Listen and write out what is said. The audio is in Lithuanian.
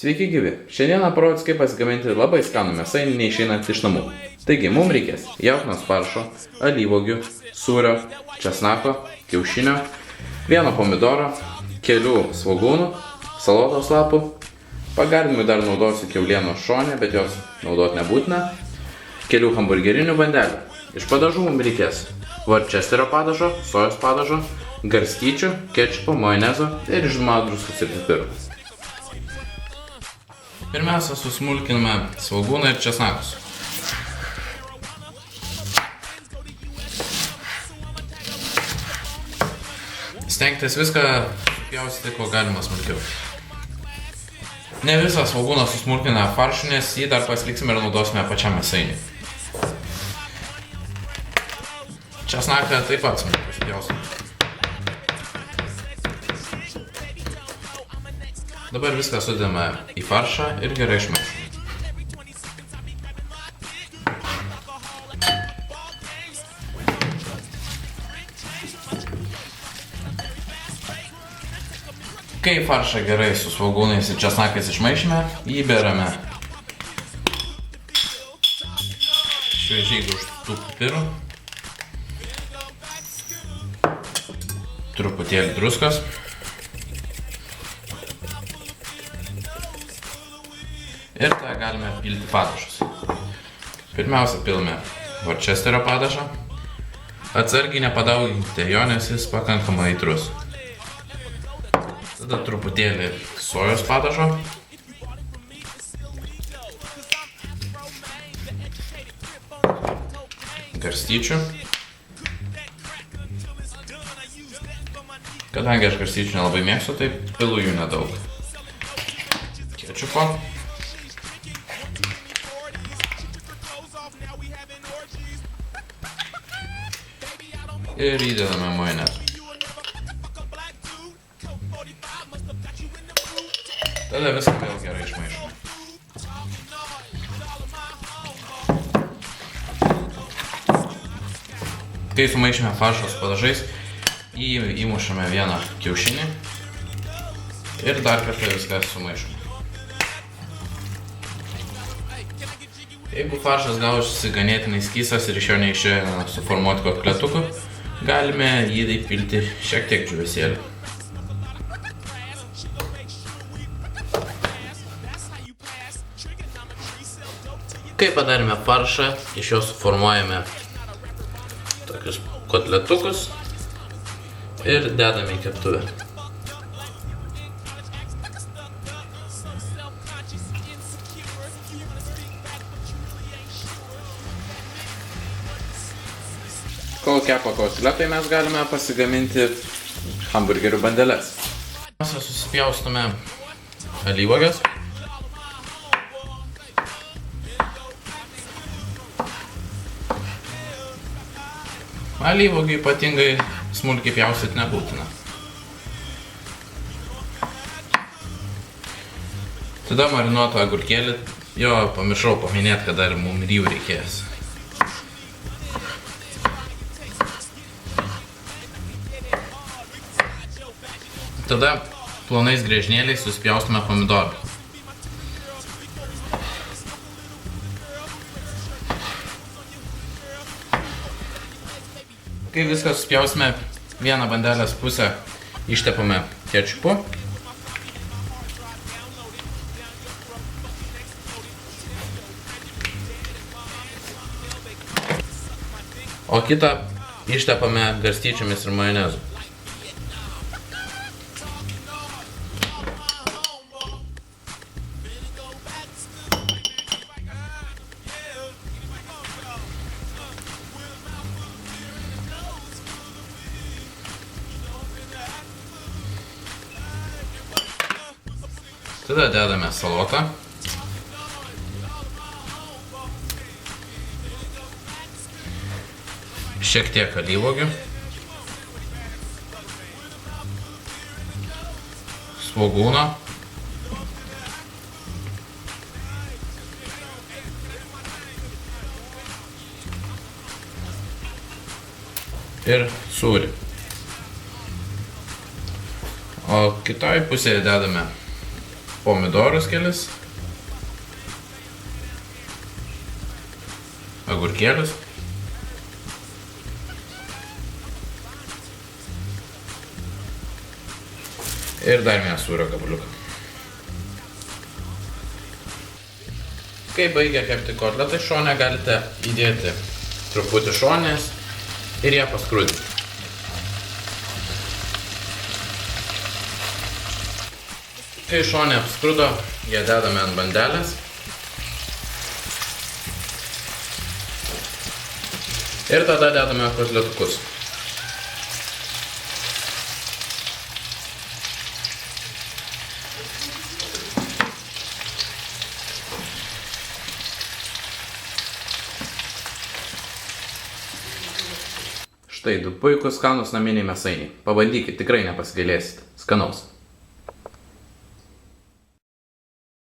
Sveiki gyvi! Šiandieną parodys, kaip pasigaminti labai skanų mėsainį neišeinant iš namų. Taigi, mums reikės jautienos faršo, alyvuogių, sūrio, česnako, kiaušinio, vieno pomidoro, kelių svogūnų, salotos lapų. Pagardinimui dar naudosiu kiaulienos šonę, bet jos naudoti nebūtina. Kelių hamburgerinių bandelių. Iš padažų mums reikės Worcesterio padažo, sojos padažo, garstyčių, kečupo, majonezo ir žinoma druskos ir pipirų. Pirmiausia, susmulkiname svogūną ir česnakus. Stengtis viską supjaustyti, kuo galima smulkiau. Ne visą svogūną susmulkiname faršu, nes jį dar pasiliksime ir naudosime pačiam mėsainiui. Česnaką taip pat smulkiai supjaustome. Dabar viską sudedame į faršą ir gerai išmaišome. Kai faršą gerai su svogūnais ir česnakais išmaišome, jį berame šviežiai grūžtų pipirų, truputėlį druskos ir tą galime pilti padažus. Pirmiausia, pilame Worcesterio padažą. Atsargiai nepadauginkite jo, nes jis pakankamai aitrus. Tada truputėlį sojos padažo. Garstyčių. Kadangi aš garstyčių nelabai mėgstu, tai pilu jų nedaug. Kečupo. Ir įdedame majonezą. Tada viską vėl gerai išmaišome. Kai sumaišome faršą su padažais, įmušame vieną kiaušinį ir dar kartą viską sumaišome. Jeigu faršas gausi ganėtinai skystas ir iš jo neišėjo suformuoti kotletukų, galime jį įpilti šiek tiek džiūvėsėlių. Kai padarėme faršą, iš jo suformuojame tokius kotletukus ir dedame į keptuvę. Kol kepa kotletai, mes galime pasigaminti hamburgerių bandeles. Susipjaustome alyvuoges. Alyvuogių ypatingai smulkiai pjaustyti nebūtina. Tada marinuoto agurkėlį, jo pamiršau paminėti, kad dar mums ir jų reikės. Tada plonais griežnėliais suspjaustome pomidorą. Kai viską suspjausime, vieną bandelės pusę ištepame kečupu. O kitą ištepame garstyčiomis ir majonezu. Tada dedame salotą. Šiek tiek alyvuogių. Svogūno. Ir sūrį. O kitoj pusėje dedame pomidorus kelis, agurkėlius. Ir dar vieną sūrio gabaliuką. Kai baigia kepti kotletą, šone galite įdėti truputį šonės ir ją paskrudinti. Kai šonė apskrudo, ją dedame ant bandelės. Ir tada dedame kotletukus. Štai du puikūs skanūs naminiai mėsainiai. Pabandykit, tikrai nepasigailėsit. Skanaus.